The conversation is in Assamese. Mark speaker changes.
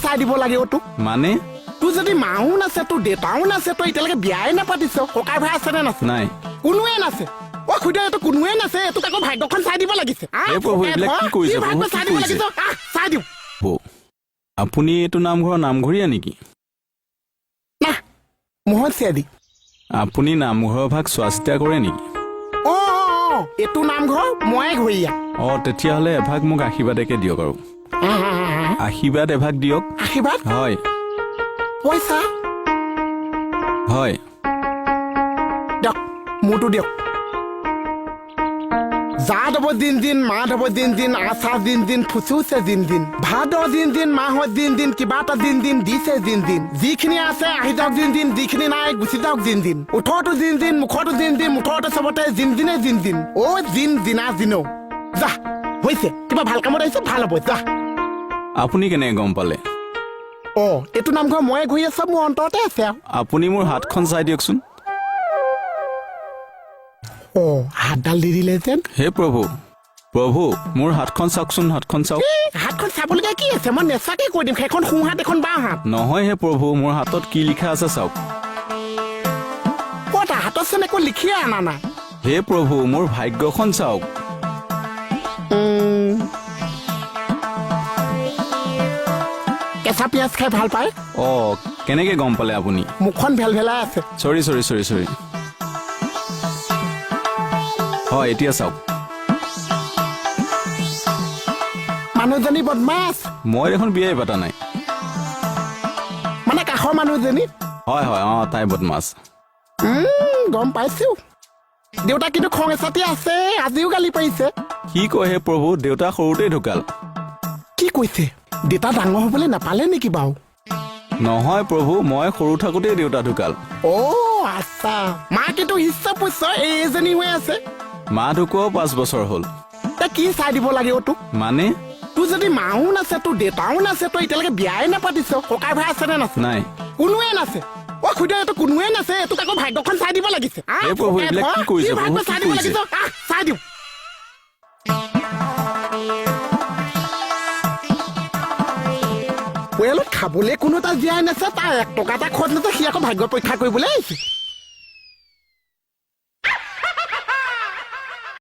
Speaker 1: চাই দিব লাগে অ তোক
Speaker 2: মানে
Speaker 1: তোৰ যদি মাও নাছে তোৰ দেউতাও নাছে তই এতিয়ালৈকে বিয়াই নাপাতিছ ককাই ভাই আছে নে নাছে
Speaker 2: নাই
Speaker 1: কোনোৱে নাছে অ খুদে এইটো কোনোৱে নাছে এইটোক আকৌ ভাগ্যখন চাই দিব লাগিছে
Speaker 2: এই প্ৰভু, এইবিলাক কি কৰিছে?
Speaker 1: ভাগ্য
Speaker 2: প্ৰভু, কি
Speaker 1: চাই দিব
Speaker 2: কৰিছে?
Speaker 1: লাগিছে চাই দিওঁ
Speaker 2: আপুনি এইটো নামঘৰৰ নামঘৰীয়া নেকি
Speaker 1: না মোহন চিয়াদি
Speaker 2: আপুনি নামঘৰৰ ভাগ চোৱা চিতা কৰে নেকি
Speaker 1: অ এইটো নামঘৰ মই ঘৰীয়া
Speaker 2: তেতিয়াহ'লে এভাগ মোক আশীৰ্বাদকে দিয়ক আৰু আশীৰ্বাদ এভাগ দিয়ক
Speaker 1: আশীৰ্বাদ
Speaker 2: হয়
Speaker 1: পইচা
Speaker 2: হয়
Speaker 1: দিয়ক মোৰটো দিয়ক জাত হ'ব দিন দিন মাত হ'ব দিন দিন আশা দিন দিন ফুচুছে দিন দিন ভাদ দিন দিন মাহত দিন দিন কিবা এটা দিন দিন দিছে দিন দিন যিখিনি আছে আহি যাওক দিন দিন যিখিনি নাই গুচি যাওক দিন দিন ওঠৰটো দিন দিন মুখতো দিন দিন মুঠতে চবতে দিন দিনে দিন দিন দিন দিনা দিনো যা হৈছে কিবা ভাল কামত আহিছে ভাল হ'ব যা
Speaker 2: আপুনি কেনেকৈ গম পালে
Speaker 1: এইটো নামঘৰ ময়ে ঘূৰি আছো মোৰ অন্তৰতে আছে
Speaker 2: আপুনি মোৰ হাতখন চাই দিয়কচোন
Speaker 1: হাতডাল দি দিলে যেন
Speaker 2: হে প্ৰভু প্ৰভু মোৰ হাতখন চাওকচোন হাতখন চাওক
Speaker 1: হাতখন চাবলগীয়া কি আছে মই নেচাকে কৈ দিম সেইখন সোঁ হাত এখন বাওঁ হাত
Speaker 2: নহয় হে প্ৰভু মোৰ হাতত কি লিখা আছে চাওক
Speaker 1: ক'তা হাতত চোন একো লিখিয়ে অনা নাই
Speaker 2: হে প্ৰভু মোৰ ভাগ্যখন চাওক
Speaker 1: কেঁচা পিঁয়াজ খাই ভাল পায়
Speaker 2: কেনেকে গম পালে আপুনি
Speaker 1: মুখখন ভেলভেলাই আছে
Speaker 2: চৰি হয় এতিয়া চাওক
Speaker 1: মানুহজনী বদমাছ
Speaker 2: মই দেখোন বিয়াই পতা নাই
Speaker 1: মানে কাষৰ মানুহজনী
Speaker 2: হয় তাই বদমাছ
Speaker 1: গম পাইছো দেউতা কিন্তু খং এচাতি আছে আজিও গালি পাৰিছে
Speaker 2: কি কয় হে প্ৰভু দেউতা সৰুতেই ঢুকাল
Speaker 1: কি কৈছে দেউতা ডাঙৰ হবলৈ নাপালে নেকি বাৰু
Speaker 2: নহয় প্ৰভু মই সৰু থাকোতেই দেউতা ঢুকাল
Speaker 1: আচ্ছা মা কিন্তু হিচ্ছ পুচ্ছ এইজনী হৈ আছে
Speaker 2: মা ঢুকুৱাও 5 বছৰ হ'ল
Speaker 1: তই কি চাই দিব লাগে তোক
Speaker 2: মানে
Speaker 1: তোৰ যদি মাও নাছে তোৰ দেউতাও নাছে তই এতিয়ালৈকে বিয়াই নাপাতিছ ককাই ভাই আছে নে নাছে
Speaker 2: নাই
Speaker 1: কোনোৱে নাছে খুদে এইটো কোনোৱে নাছে এইটোক আকৌ ভাগ্যখন চাই দিব লাগিছে
Speaker 2: এই প্ৰভু, এইবিলাক কি কৰিছে?
Speaker 1: ভাগ্য
Speaker 2: প্ৰভু, কি
Speaker 1: চাই দিব
Speaker 2: কৰিছে?
Speaker 1: লাগিছে চাই দিওঁ পৰিয়ালত খাবলৈ কোনো এটা জীয়াই নাছে তাৰ 1 টকা এটা খৰচ নাছে সি আকৌ ভাগ্য পৰীক্ষা কৰিবলৈ আহিছে